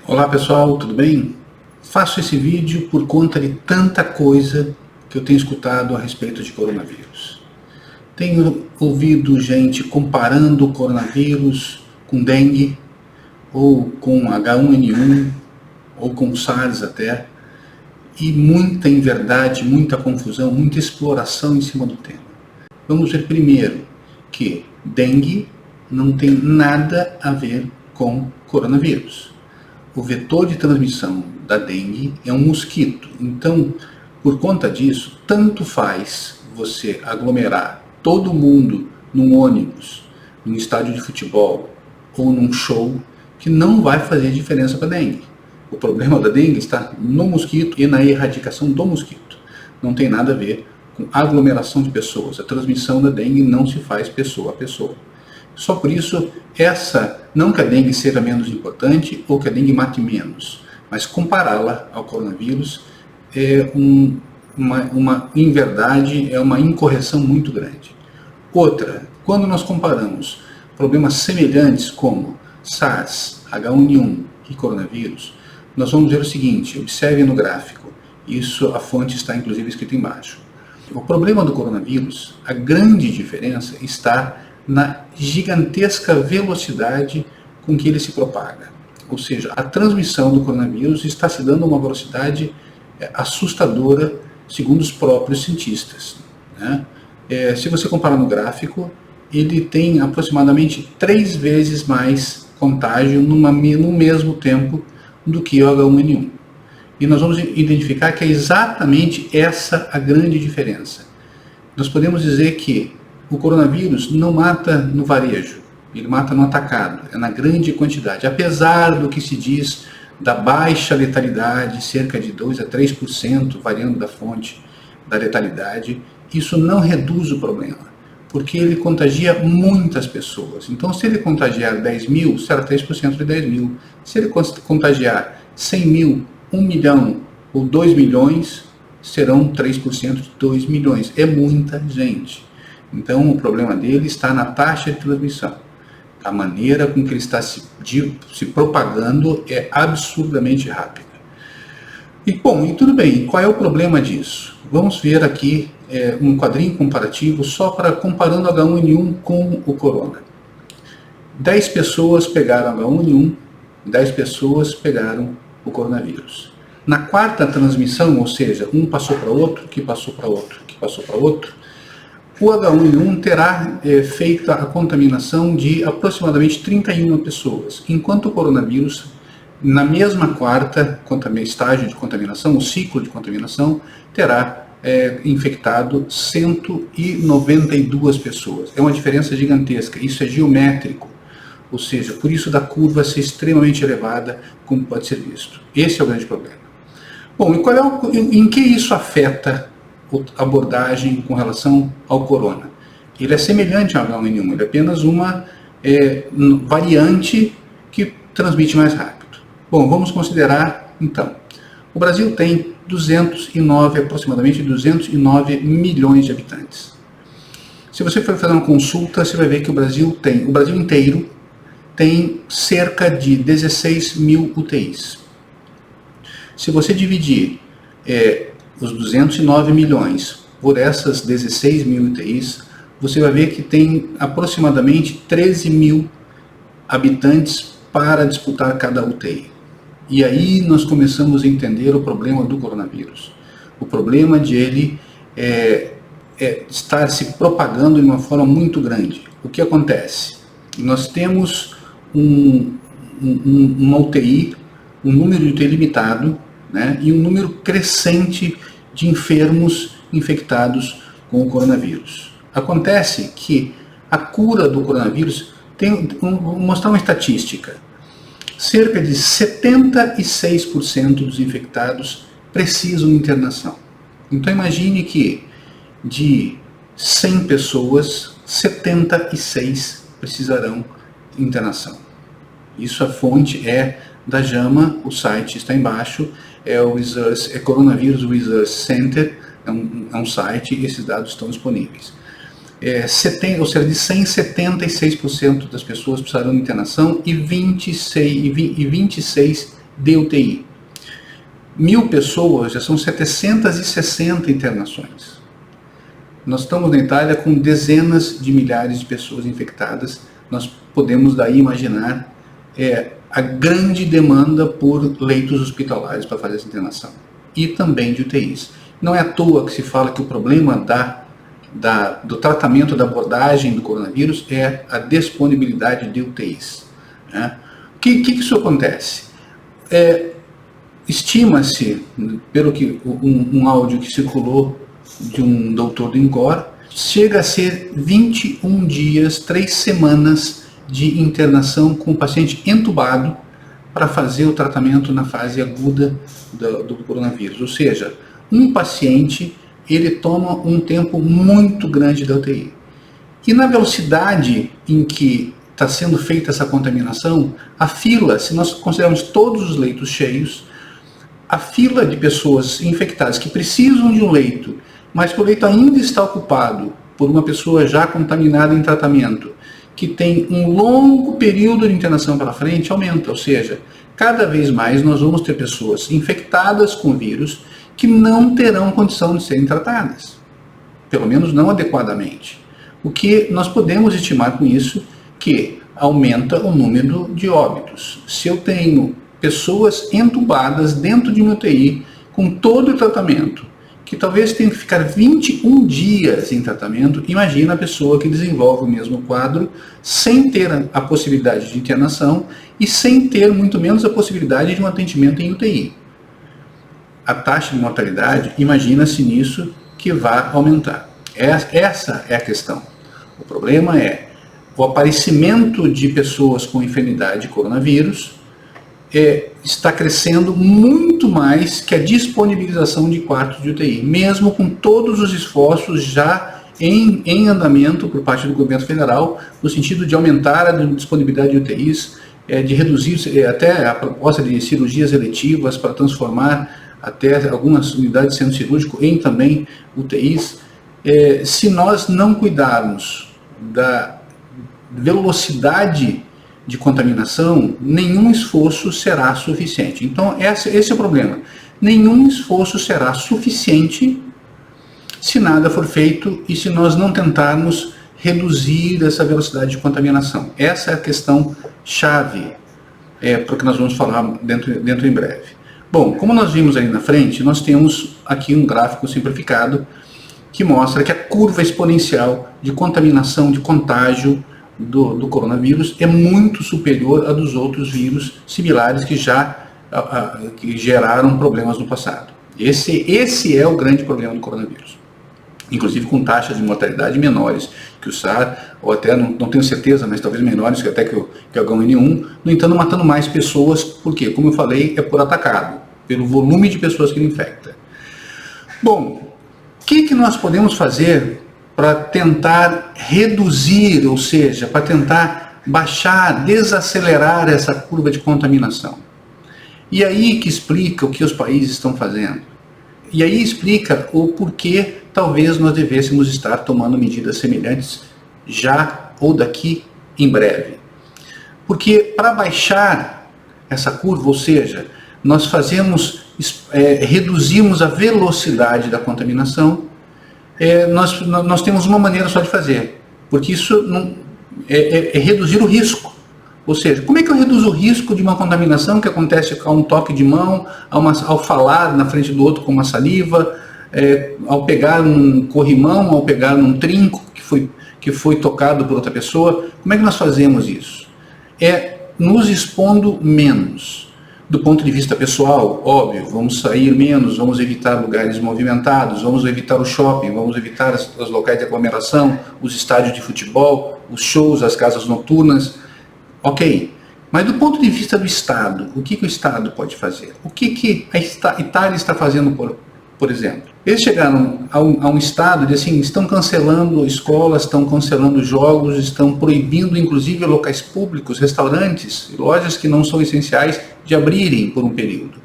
Olá pessoal, tudo bem? Faço esse vídeo por conta de tanta coisa que eu tenho escutado a respeito de coronavírus. Tenho ouvido gente comparando o coronavírus com dengue, ou com H1N1, ou com SARS até, e muita inverdade, muita confusão, muita exploração em cima do tema. Vamos ver primeiro que dengue não tem nada a ver com coronavírus. O vetor de transmissão da dengue é um mosquito. Então, por conta disso, tanto faz você aglomerar todo mundo num ônibus, num estádio de futebol ou num show, que não vai fazer diferença para a dengue. O problema da dengue está no mosquito e na erradicação do mosquito. Não tem nada a ver com aglomeração de pessoas. A transmissão da dengue não se faz pessoa a pessoa. Só por isso, não que a dengue seja menos importante ou que a dengue mate menos, mas compará-la ao coronavírus é em verdade, é uma incorreção muito grande. Outra, quando nós comparamos problemas semelhantes como SARS, H1N1 e coronavírus, nós vamos ver o seguinte, observe no gráfico, a fonte está inclusive escrita embaixo. O problema do coronavírus, a grande diferença está na gigantesca velocidade com que ele se propaga. Ou seja, a transmissão do coronavírus está se dando a uma velocidade assustadora, segundo os próprios cientistas, né? Se você comparar no gráfico, ele tem aproximadamente 3 vezes mais contágio no mesmo tempo do que o H1N1. E nós vamos identificar que é exatamente essa a grande diferença. Nós podemos dizer que o coronavírus não mata no varejo, ele mata no atacado, é na grande quantidade. Apesar do que se diz da baixa letalidade, cerca de 2 a 3%, variando da fonte da letalidade, isso não reduz o problema, porque ele contagia muitas pessoas. Então, se ele contagiar 10 mil, será 3% de 10 mil. Se ele contagiar 100 mil, 1 milhão ou 2 milhões, serão 3% de 2 milhões. É muita gente. Então, o problema dele está na taxa de transmissão. A maneira com que ele está se propagando é absurdamente rápida. E tudo bem, qual é o problema disso? Vamos ver aqui um quadrinho comparativo só para comparando H1N1 com o corona. 10 pessoas pegaram H1N1, 10 pessoas pegaram o coronavírus. Na quarta transmissão, ou seja, um passou para outro, que passou para outro, que passou para outro, o H1N1 terá feito a contaminação de aproximadamente 31 pessoas, enquanto o coronavírus, na mesma quarta estágio de contaminação, o ciclo de contaminação, terá infectado 192 pessoas. É uma diferença gigantesca, isso é geométrico, ou seja, por isso da curva ser extremamente elevada, como pode ser visto. Esse é o grande problema. Bom, e em que isso afeta a abordagem com relação ao corona? Ele é semelhante ao H1N1, ele é apenas uma variante que transmite mais rápido. Bom, vamos considerar então, o Brasil tem aproximadamente 209 milhões de habitantes. Se você for fazer uma consulta, você vai ver que o Brasil inteiro tem cerca de 16 mil UTIs. Se você dividir os 209 milhões por essas 16 mil UTIs, você vai ver que tem aproximadamente 13 mil habitantes para disputar cada UTI. E aí nós começamos a entender o problema do coronavírus. O problema de ele estar se propagando de uma forma muito grande. O que acontece? Nós temos uma UTI, um número de UTI limitado, né, e um número crescente de enfermos infectados com o coronavírus. Acontece que a cura do coronavírus, vou mostrar uma estatística, cerca de 76% dos infectados precisam de internação. Então imagine que de 100 pessoas, 76 precisarão de internação. Isso a fonte é da JAMA, o site está embaixo, é Coronavirus Research Center, é um site e esses dados estão disponíveis. Ou seja, de 100, 76% das pessoas precisarão de internação e 26 de UTI. 1.000 pessoas já são 760 internações. Nós estamos na Itália com dezenas de milhares de pessoas infectadas. Nós podemos daí imaginar a grande demanda por leitos hospitalares para fazer essa internação. E também de UTIs. Não é à toa que se fala que o problema do tratamento, da abordagem do coronavírus é a disponibilidade de UTIs. Né? O que isso acontece? Estima-se, pelo que um áudio que circulou de um doutor do INCOR, chega a ser 21 dias, 3 semanas de internação com o paciente entubado para fazer o tratamento na fase aguda do coronavírus. Ou seja, um paciente ele toma um tempo muito grande da UTI. E na velocidade em que está sendo feita essa contaminação, a fila, se nós considerarmos todos os leitos cheios, a fila de pessoas infectadas que precisam de um leito, mas que o leito ainda está ocupado por uma pessoa já contaminada em tratamento, que tem um longo período de internação pela frente, aumenta. Ou seja, cada vez mais nós vamos ter pessoas infectadas com vírus que não terão condição de serem tratadas, pelo menos não adequadamente. O que nós podemos estimar com isso que aumenta o número de óbitos. Se eu tenho pessoas entubadas dentro de uma UTI com todo o tratamento, que talvez tenha que ficar 21 dias em tratamento, imagina a pessoa que desenvolve o mesmo quadro sem ter a possibilidade de internação e sem ter muito menos a possibilidade de um atendimento em UTI. A taxa de mortalidade, imagina-se nisso, que vai aumentar. Essa é a questão. O problema é o aparecimento de pessoas com enfermidade de coronavírus está crescendo muito mais que a disponibilização de quartos de UTI, mesmo com todos os esforços já em andamento por parte do governo federal, no sentido de aumentar a disponibilidade de UTIs, de reduzir até a proposta de cirurgias eletivas para transformar até algumas unidades de centro cirúrgico em também UTIs. Se nós não cuidarmos da velocidade de contaminação, nenhum esforço será suficiente. Então, esse é o problema. Nenhum esforço será suficiente se nada for feito e se nós não tentarmos reduzir essa velocidade de contaminação. Essa é a questão chave, porque nós vamos falar dentro em breve. Bom, como nós vimos aí na frente, nós temos aqui um gráfico simplificado que mostra que a curva exponencial de contaminação, de contágio do coronavírus é muito superior à dos outros vírus similares que geraram problemas no passado. Esse é o grande problema do coronavírus. Inclusive com taxas de mortalidade menores que o SARS, ou até, não tenho certeza, mas talvez menores que até que o H1N1, no entanto matando mais pessoas, porque, como eu falei, é por atacado, pelo volume de pessoas que ele infecta. Bom, o que nós podemos fazer para tentar reduzir, ou seja, para tentar baixar, desacelerar essa curva de contaminação? E aí que explica o que os países estão fazendo. E aí explica o porquê talvez nós devêssemos estar tomando medidas semelhantes já ou daqui em breve. Porque para baixar essa curva, ou seja, nós reduzimos a velocidade da contaminação, nós temos uma maneira só de fazer, porque isso é reduzir o risco. Ou seja, como é que eu reduzo o risco de uma contaminação que acontece a um toque de mão, ao falar na frente do outro com uma saliva, ao pegar num corrimão, ao pegar num trinco que foi tocado por outra pessoa? Como é que nós fazemos isso? Nos expondo menos. Do ponto de vista pessoal, óbvio, vamos sair menos, vamos evitar lugares movimentados, vamos evitar o shopping, vamos evitar os locais de aglomeração, os estádios de futebol, os shows, as casas noturnas. Ok, mas do ponto de vista do Estado, o que o Estado pode fazer? O que a Itália está fazendo, por exemplo? Eles chegaram a um estado de assim, estão cancelando escolas, estão cancelando jogos, estão proibindo inclusive locais públicos, restaurantes, lojas que não são essenciais de abrirem por um período.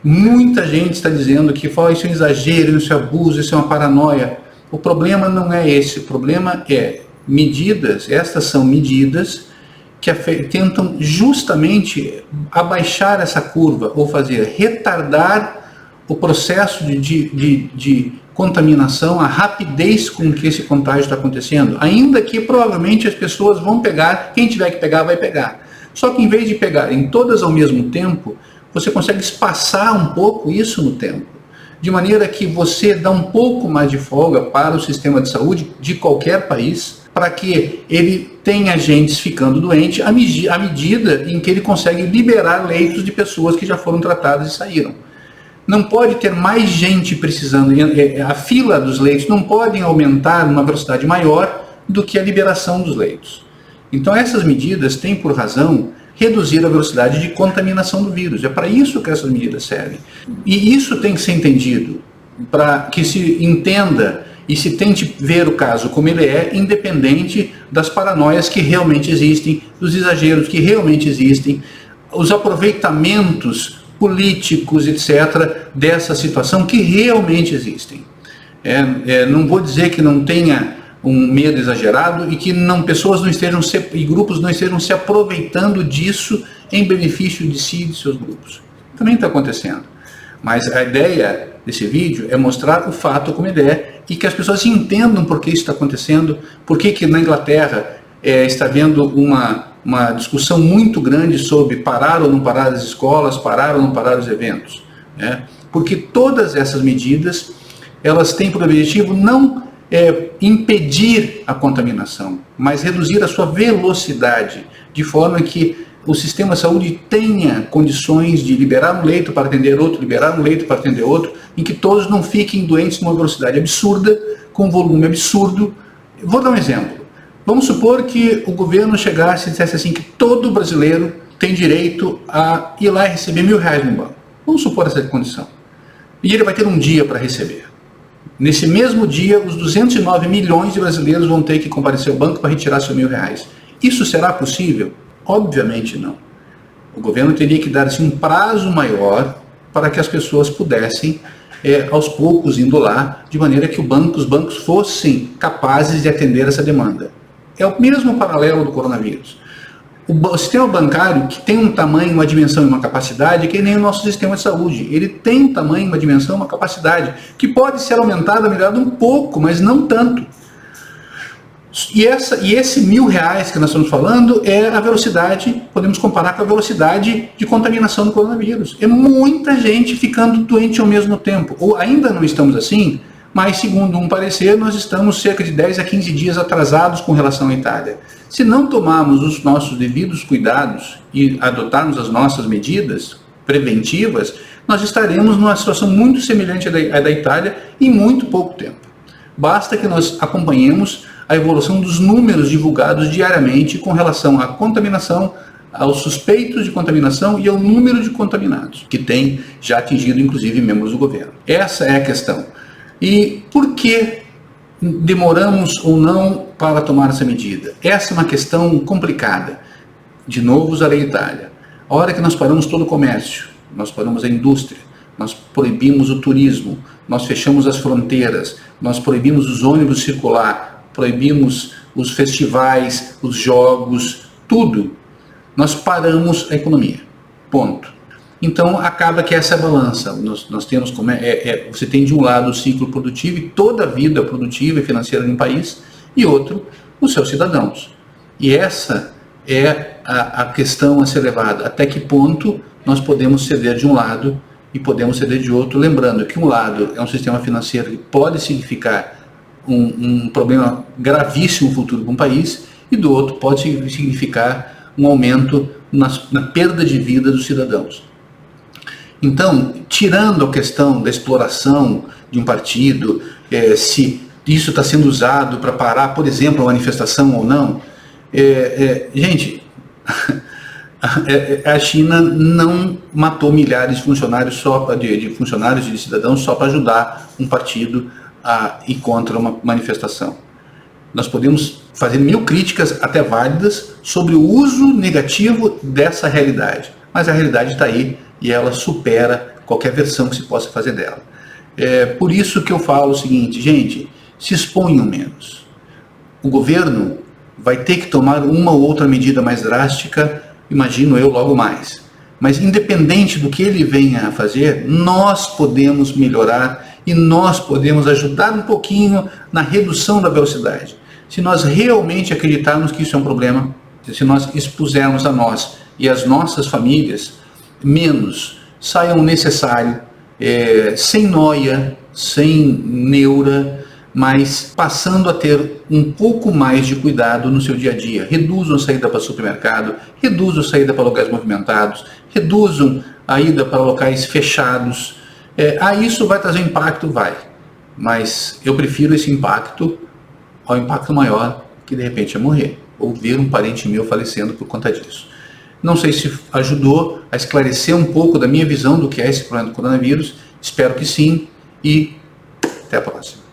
Muita gente está dizendo que isso é um exagero, isso é abuso, isso é uma paranoia. O problema não é esse, o problema é medidas, estas são medidas que tentam justamente abaixar essa curva, ou retardar o processo de contaminação, a rapidez com que esse contágio está acontecendo, ainda que provavelmente as pessoas vão pegar, quem tiver que pegar vai pegar. Só que em vez de pegarem todas ao mesmo tempo, você consegue espaçar um pouco isso no tempo, de maneira que você dá um pouco mais de folga para o sistema de saúde de qualquer país, para que ele tenha agentes ficando doentes à medida em que ele consegue liberar leitos de pessoas que já foram tratadas e saíram. Não pode ter mais gente precisando, a fila dos leitos não pode aumentar numa velocidade maior do que a liberação dos leitos. Então essas medidas têm por razão reduzir a velocidade de contaminação do vírus. É para isso que essas medidas servem. E isso tem que ser entendido, para que se entenda e se tente ver o caso como ele é, independente das paranoias que realmente existem, dos exageros que realmente existem, os aproveitamentos políticos, etc., dessa situação que realmente existem. Não vou dizer que não tenha um medo exagerado e que pessoas não estejam e grupos não estejam se aproveitando disso em benefício de si e de seus grupos. Também está acontecendo. Mas a ideia desse vídeo é mostrar o fato como ele é e que as pessoas entendam por que isso está acontecendo, por que na Inglaterra está havendo uma discussão muito grande sobre parar ou não parar as escolas, parar ou não parar os eventos. Porque todas essas medidas, elas têm por objetivo não impedir a contaminação, mas reduzir a sua velocidade, de forma que o sistema de saúde tenha condições de liberar um leito para atender outro, liberar um leito para atender outro, em que todos não fiquem doentes numa velocidade absurda, com um volume absurdo. Vou dar um exemplo. Vamos supor que o governo chegasse e dissesse assim que todo brasileiro tem direito a ir lá e receber R$1.000 no banco. Vamos supor essa condição. E ele vai ter um dia para receber. Nesse mesmo dia, os 209 milhões de brasileiros vão ter que comparecer ao banco para retirar seus R$1.000. Isso será possível? Obviamente não. O governo teria que dar assim, um prazo maior para que as pessoas pudessem, aos poucos, indo lá, de maneira que os bancos fossem capazes de atender essa demanda. É o mesmo paralelo do coronavírus. O sistema bancário, que tem um tamanho, uma dimensão e uma capacidade, que nem o nosso sistema de saúde. Ele tem um tamanho, uma dimensão e uma capacidade, que pode ser aumentada, melhorada um pouco, mas não tanto. E esse R$1.000 que nós estamos falando é a velocidade, podemos comparar com a velocidade de contaminação do coronavírus. É muita gente ficando doente ao mesmo tempo. Ou ainda não estamos assim, mas segundo um parecer, nós estamos cerca de 10 a 15 dias atrasados com relação à Itália. Se não tomarmos os nossos devidos cuidados e adotarmos as nossas medidas preventivas, nós estaremos numa situação muito semelhante à da Itália em muito pouco tempo. Basta que nós acompanhemos a evolução dos números divulgados diariamente com relação à contaminação, aos suspeitos de contaminação e ao número de contaminados, que tem já atingido inclusive membros do governo. Essa é a questão. E por que demoramos ou não para tomar essa medida? Essa é uma questão complicada. De novo, usarei a Itália. A hora que nós paramos todo o comércio, nós paramos a indústria, nós proibimos o turismo, nós fechamos as fronteiras, nós proibimos os ônibus circular, proibimos os festivais, os jogos, tudo. Nós paramos a economia. Ponto. Então acaba que essa é a balança. Nós temos você tem de um lado o ciclo produtivo e toda a vida produtiva e financeira de um país, e outro, os seus cidadãos. E essa é a questão a ser levada. Até que ponto nós podemos ceder de um lado e podemos ceder de outro, lembrando que um lado é um sistema financeiro que pode significar um problema gravíssimo futuro para um país, e do outro pode significar um aumento na perda de vida dos cidadãos. Então, tirando a questão da exploração de um partido, se isso está sendo usado para parar, por exemplo, a manifestação ou não, gente, a China não matou milhares de funcionários funcionários e de cidadãos só para ajudar um partido a ir contra uma manifestação. Nós podemos fazer 1000 críticas até válidas sobre o uso negativo dessa realidade, mas a realidade está aí e ela supera qualquer versão que se possa fazer dela. Por isso que eu falo o seguinte, gente, se exponham menos. O governo vai ter que tomar uma ou outra medida mais drástica, imagino eu, logo mais. Mas independente do que ele venha a fazer, nós podemos melhorar e nós podemos ajudar um pouquinho na redução da velocidade. Se nós realmente acreditarmos que isso é um problema, se nós expusermos a nós e as nossas famílias menos, saiam o necessário, sem noia, sem neura, mas passando a ter um pouco mais de cuidado no seu dia a dia. Reduzam a saída para o supermercado, reduzam a saída para lugares movimentados, reduzam a ida para locais fechados. Isso vai trazer impacto? Vai. Mas eu prefiro esse impacto ao impacto maior, que de repente é morrer, ou ver um parente meu falecendo por conta disso. Não sei se ajudou a esclarecer um pouco da minha visão do que é esse problema do coronavírus. Espero que sim, e até a próxima.